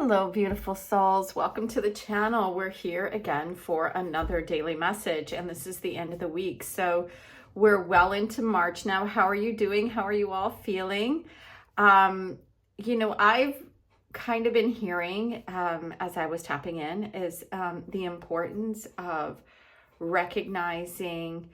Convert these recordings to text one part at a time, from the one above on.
Hello, beautiful souls. Welcome to the channel. We're here again for another daily message, and this is the end of the week. So we're well into March now. How are you doing? How are you all feeling? I've kind of been hearing, as I was tapping in, is the importance of recognizing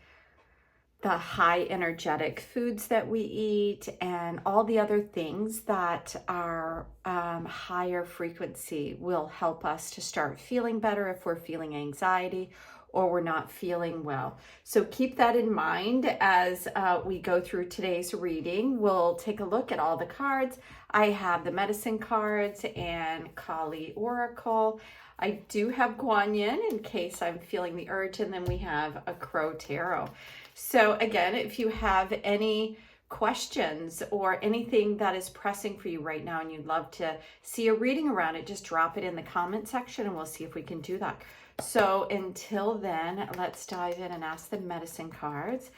the high energetic foods that we eat and all the other things that are higher frequency will help us to start feeling better if we're feeling anxiety or we're not feeling well. So keep that in mind as we go through today's reading. We'll take a look at all the cards. I have the medicine cards and Kali Oracle. I do have Guan Yin in case I'm feeling the urge, and then we have a Crow Tarot. So again, if you have any questions or anything that is pressing for you right now and you'd love to see a reading around it, just drop it in the comment section and we'll see if we can do that. So until then, let's dive in and ask the medicine cards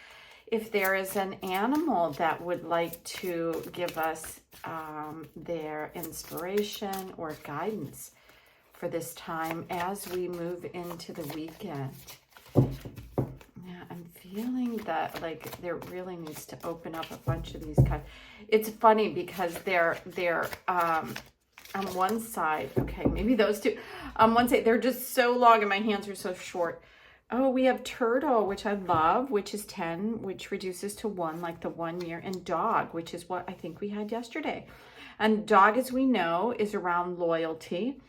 if there is an animal that would like to give us their inspiration or guidance for this time as we move into the weekend. Yeah, I'm feeling that like there really needs to open up a bunch of these cards. It's funny because they're on one side, okay, maybe those two. On one side, they're just so long and my hands are so short. Oh, we have turtle, which I love, which is 10, which reduces to 1, like the 1 year, and dog, which is what I think we had yesterday. And dog, as we know, is around loyalty.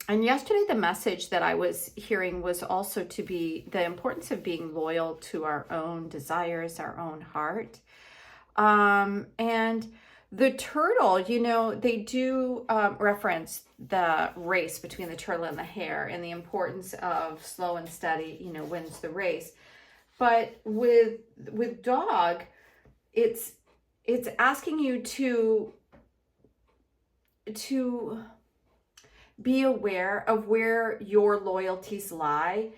And yesterday, the message that I was hearing was also to be the importance of being loyal to our own desires, our own heart. And the turtle, they do reference the race between the turtle and the hare and the importance of slow and steady, wins the race. But with dog, it's asking you to be aware of where your loyalties lie.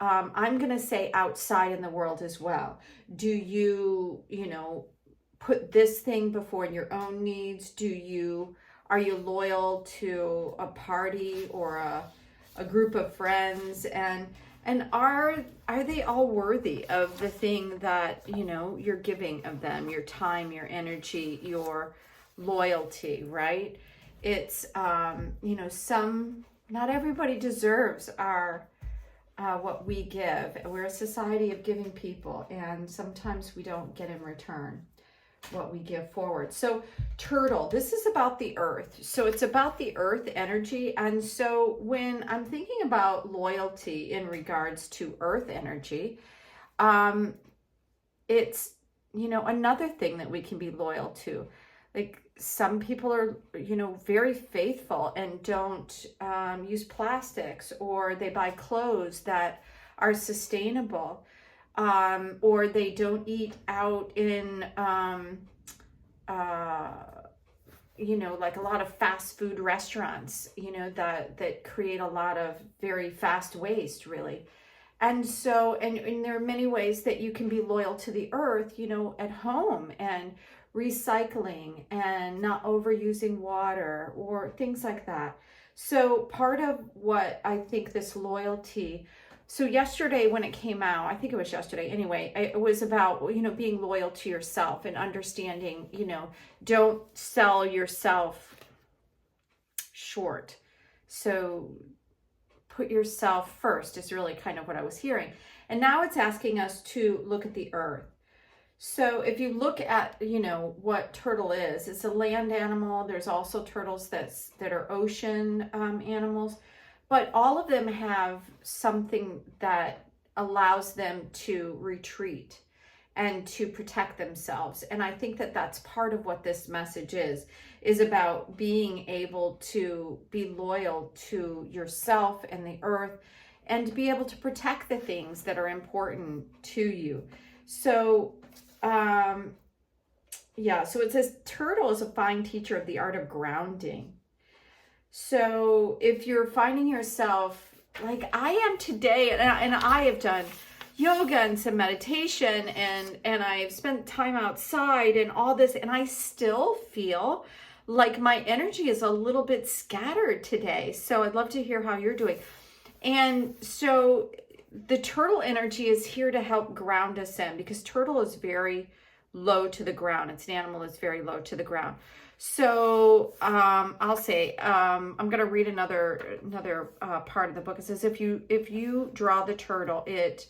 I'm going to say outside in the world as well. Do you, put this thing before your own needs? Are you loyal to a party or a group of friends? And are they all worthy of the thing that, you're giving of them, your time, your energy, your loyalty, right? It's, not everybody deserves our, what we give. We're a society of giving people, and sometimes we don't get in return what we give forward. So turtle, this is about the earth. So it's about the earth energy. And so when I'm thinking about loyalty in regards to earth energy, it's, another thing that we can be loyal to. Like some people are, very faithful and don't use plastics, or they buy clothes that are sustainable, or they don't eat out in, like a lot of fast food restaurants, that create a lot of very fast waste, really. And so, and there are many ways that you can be loyal to the earth, at home, and recycling and not overusing water or things like that. So part of what I think this loyalty, so yesterday when it came out, I think it was yesterday anyway, it was about, being loyal to yourself and understanding, don't sell yourself short. So put yourself first is really kind of what I was hearing. And now it's asking us to look at the earth. So if you look at, what turtle is, it's a land animal. There's also turtles that are ocean animals, but all of them have something that allows them to retreat and to protect themselves. And I think that that's part of what this message is about being able to be loyal to yourself and the earth and to be able to protect the things that are important to you. So so it says turtle is a fine teacher of the art of grounding. So if you're finding yourself like I am today, and I have done yoga and some meditation, and I've spent time outside and all this, and I still feel like my energy is a little bit scattered today. So I'd love to hear how you're doing. And so the turtle energy is here to help ground us in, because turtle is very low to the ground. It's an animal that's very low to the ground. So I'll say, I'm going to read another part of the book. It says, if you draw the turtle, it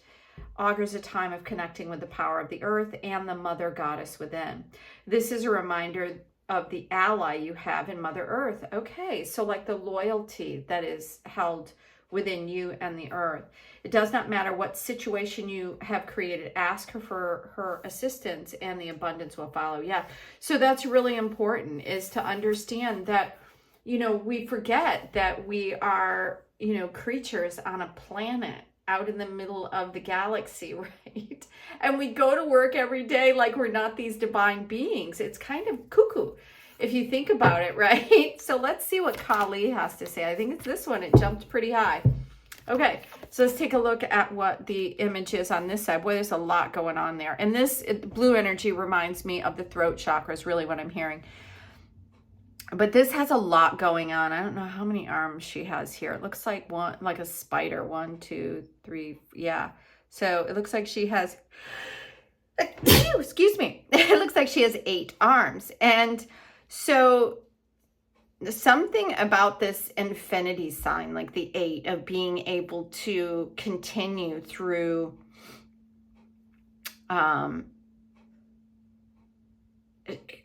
augurs a time of connecting with the power of the earth and the mother goddess within. This is a reminder of the ally you have in Mother Earth. Okay, so like the loyalty that is held within you and the earth. It does not matter what situation you have created. Ask her for her assistance and the abundance will follow. Yeah. So that's really important, is to understand that, we forget that we are, creatures on a planet out in the middle of the galaxy, right? And we go to work every day like we're not these divine beings. It's kind of cuckoo if you think about it, right? So let's see what Kali has to say. I think it's this one. It jumped pretty high. Okay, so let's take a look at what the image is on this side. Boy, there's a lot going on there. And this blue energy reminds me of the throat chakra is really what I'm hearing. But this has a lot going on. I don't know how many arms she has here. It looks like one, like a spider. 1, 2, 3. Yeah. So it looks like she has, excuse me. It looks like she has 8 arms. And so something about this infinity sign, like the 8, of being able to continue through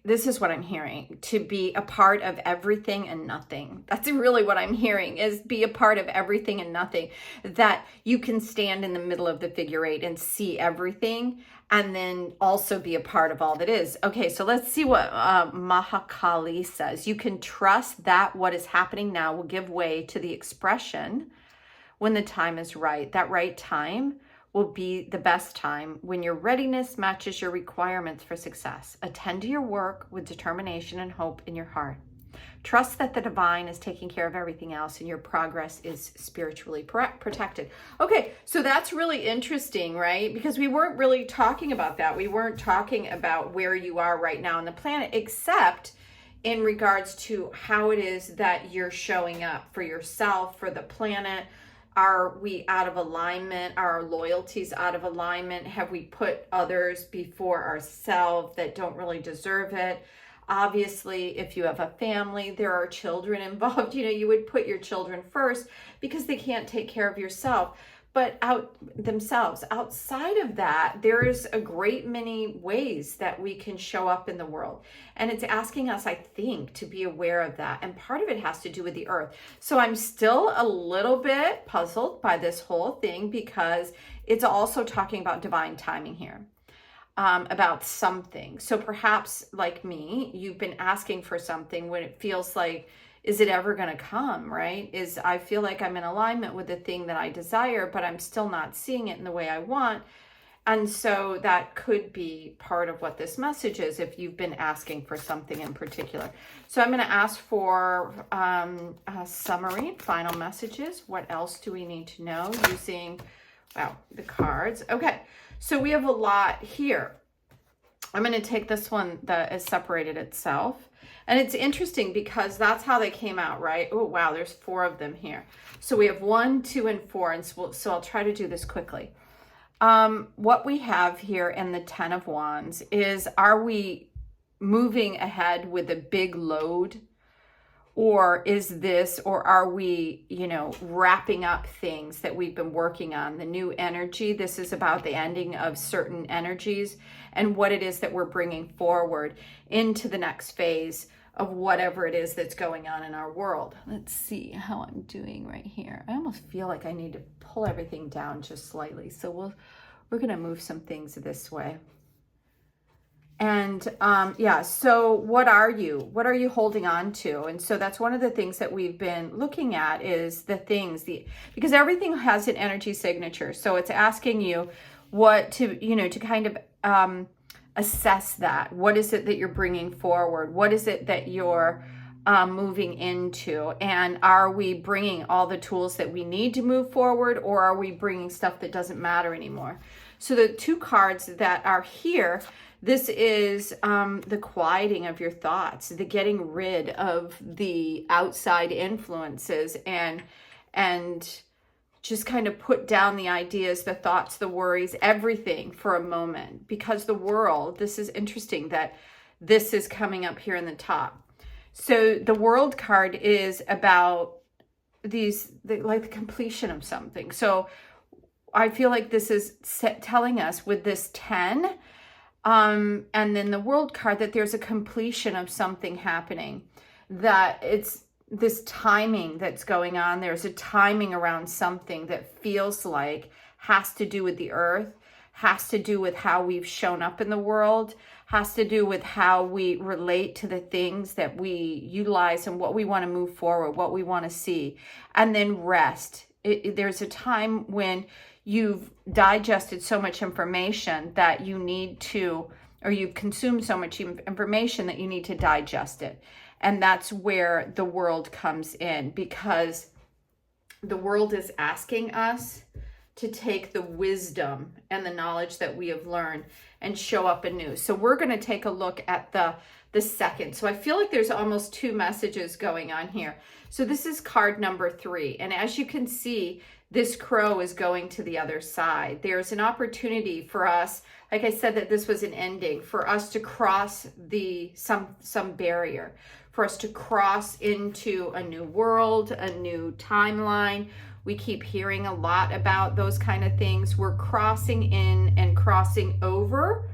this is what I'm hearing, to be a part of everything and nothing. That's really what I'm hearing, is be a part of everything and nothing. That you can stand in the middle of the figure 8 and see everything, and then also be a part of all that is. Okay, so let's see what Mahakali says. You can trust that what is happening now will give way to the expression when the time is right. That right time will be the best time when your readiness matches your requirements for success. Attend to your work with determination and hope in your heart. Trust that the divine is taking care of everything else and your progress is spiritually protected. Okay, so that's really interesting, right? Because we weren't really talking about that. We weren't talking about where you are right now on the planet, except in regards to how it is that you're showing up for yourself, for the planet. Are we out of alignment? Are our loyalties out of alignment? Have we put others before ourselves that don't really deserve it? Obviously, if you have a family, there are children involved. You would put your children first because they can't take care of yourself. But outside of that, there's a great many ways that we can show up in the world. And it's asking us, I think, to be aware of that. And part of it has to do with the earth. So I'm still a little bit puzzled by this whole thing, because it's also talking about divine timing here, about something. So perhaps like me, you've been asking for something when it feels like, is it ever going to come, right? I feel like I'm in alignment with the thing that I desire, but I'm still not seeing it in the way I want. And so that could be part of what this message is, if you've been asking for something in particular. So I'm going to ask for a summary, final messages. What else do we need to know using, the cards? Okay, so we have a lot here. I'm going to take this one that is separated itself. And it's interesting because that's how they came out, right? Oh, wow, there's 4 of them here. So we have 1, 2, and 4. And so I'll try to do this quickly. What we have here in the 10 of Wands is, are we moving ahead with a big load? Or are we, wrapping up things that we've been working on? The new energy, this is about the ending of certain energies and what it is that we're bringing forward into the next phase of whatever it is that's going on in our world. Let's see how I'm doing right here. I almost feel like I need to pull everything down just slightly. So we're going to move some things this way. And so what are you holding on to? And so that's one of the things that we've been looking at, is the things, because everything has an energy signature. So it's asking you what to kind of assess that. What is it that you're bringing forward? What is it that you're moving into? And are we bringing all the tools that we need to move forward, or are we bringing stuff that doesn't matter anymore? So the two cards that are here, this is the quieting of your thoughts, the getting rid of the outside influences, and just kind of put down the ideas, the thoughts, the worries, everything for a moment. Because the world, this is interesting that this is coming up here in the top. So the World card is about like the completion of something. So I feel like this is telling us with this 10, and then the World card, that there's a completion of something happening, that it's this timing that's going on. There's a timing around something that feels like has to do with the earth, has to do with how we've shown up in the world, has to do with how we relate to the things that we utilize and what we want to move forward, what we want to see. And then rest. There's a time when you've digested so much information that you need to, or you've consumed so much information that you need to digest it. And that's where the World comes in, because the world is asking us to take the wisdom and the knowledge that we have learned and show up anew. So we're going to take a look at the second. So I feel like there's almost two messages going on here. So this is card number 3. And as you can see, this crow is going to the other side. There's an opportunity for us, like I said, that this was an ending, for us to cross some barrier, for us to cross into a new world, a new timeline. We keep hearing a lot about those kind of things. We're crossing in and crossing over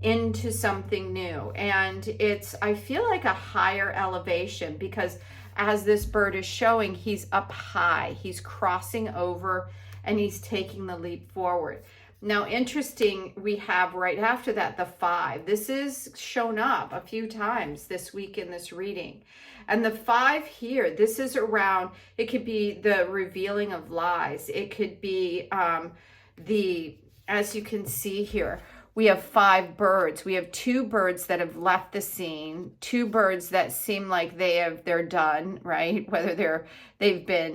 into something new. And it's, I feel like, a higher elevation, because as this bird is showing, he's up high, he's crossing over, and he's taking the leap forward. Now, interesting, we have right after that the 5. This is shown up a few times this week in this reading. And the 5 here, this is around, it could be the revealing of lies. It could be as you can see here, we have 5 birds. We have 2 birds that have left the scene, 2 birds that seem like they're done, right? Whether they're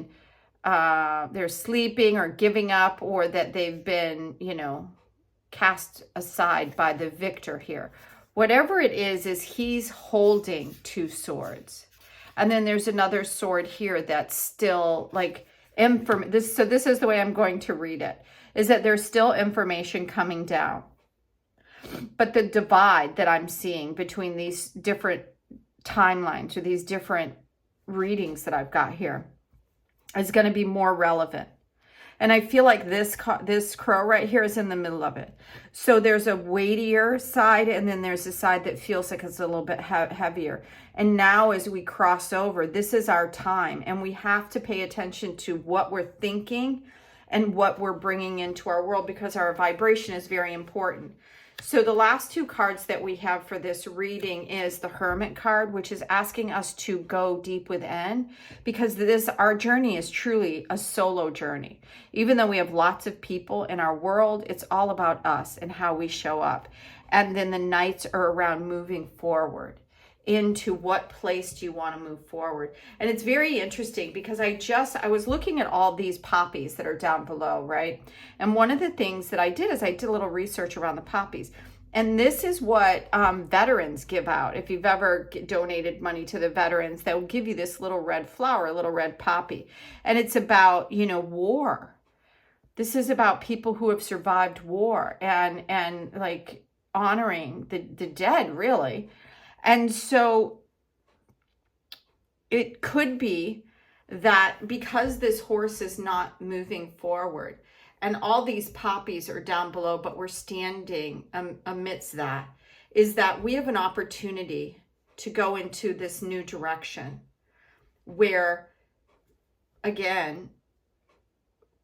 sleeping or giving up, or that they've been, cast aside by the victor here. Whatever it is he's holding 2 swords. And then there's another sword here that's still like this. So this is the way I'm going to read it, is that there's still information coming down. But the divide that I'm seeing between these different timelines, or these different readings that I've got here, is going to be more relevant. And I feel like this crow right here is in the middle of it. So there's a weightier side, and then there's a side that feels like it's a little bit heavier. And now as we cross over, this is our time, and we have to pay attention to what we're thinking and what we're bringing into our world, because our vibration is very important. So the last 2 cards that we have for this reading is the Hermit card, which is asking us to go deep within, because our journey is truly a solo journey. Even though we have lots of people in our world, it's all about us and how we show up. And then the Knights are around moving forward into what place do you want to move forward. And it's very interesting, because I was looking at all these poppies that are down below, right? And one of the things that I did is I did a little research around the poppies. And this is what veterans give out. If you've ever donated money to the veterans, they'll give you this little red flower, a little red poppy. And it's about, war. This is about people who have survived war and like honoring the dead, really. And so it could be that because this horse is not moving forward, and all these poppies are down below, but we're standing amidst that, is that we have an opportunity to go into this new direction where, again,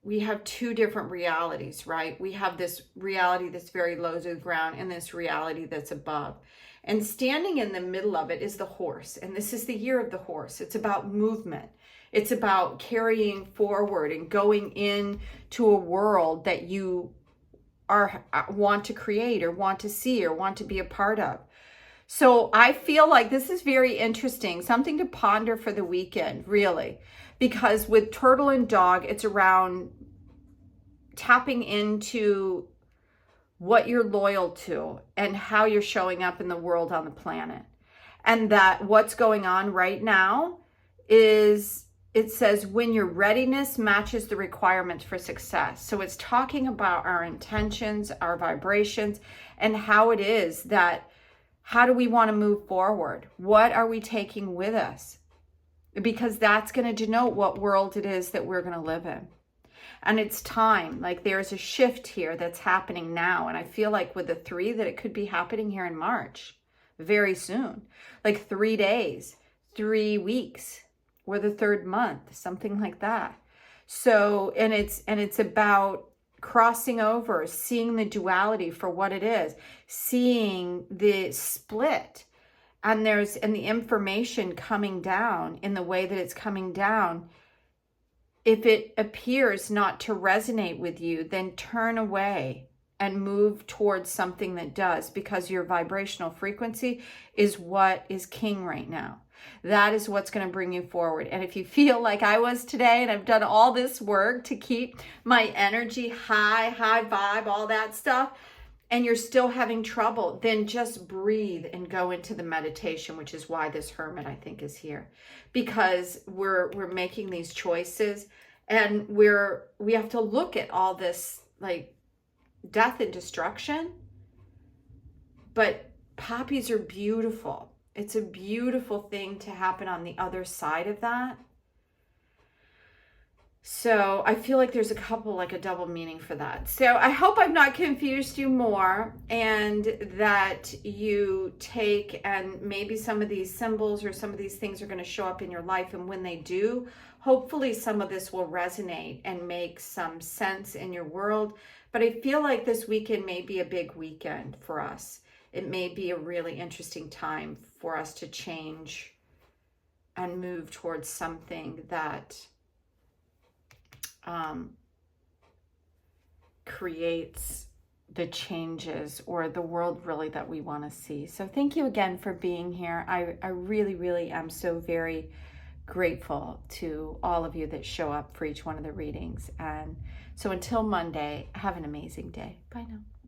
we have 2 different realities, right? We have this reality that's very low to the ground, and this reality that's above. And standing in the middle of it is the horse. And this is the year of the horse. It's about movement. It's about carrying forward and going into a world that you want to create, or want to see, or want to be a part of. So I feel like this is very interesting, something to ponder for the weekend, really. Because with Turtle and Dog, it's around tapping into what you're loyal to, and how you're showing up in the world on the planet. And that what's going on right now is, it says, when your readiness matches the requirements for success. So it's talking about our intentions, our vibrations, and how it is that, how do we want to move forward? What are we taking with us? Because that's going to denote what world it is that we're going to live in. And it's time, like there's a shift here that's happening now. And I feel like with the 3 that it could be happening here in March, very soon, like 3 days, 3 weeks, or the 3rd month, something like that. So, and it's about crossing over, seeing the duality for what it is, seeing the split, and the information coming down in the way that it's coming down. If it appears not to resonate with you, then turn away and move towards something that does, because your vibrational frequency is what is king right now. That is what's going to bring you forward. And if you feel like I was today, and I've done all this work to keep my energy high vibe, all that stuff, and you're still having trouble, then just breathe and go into the meditation, which is why this hermit, I think, is here. Because we're making these choices, and we have to look at all this like death and destruction. But poppies are beautiful. It's a beautiful thing to happen on the other side of that. So I feel like there's a double meaning for that. So I hope I've not confused you more, and that you take, and maybe some of these symbols or some of these things are going to show up in your life. And when they do, hopefully some of this will resonate and make some sense in your world. But I feel like this weekend may be a big weekend for us. It may be a really interesting time for us to change and move towards something that creates the changes, or the world really that we want to see. So thank you again for being here. I really, really am so very grateful to all of you that show up for each one of the readings. And so until Monday, have an amazing day. Bye now.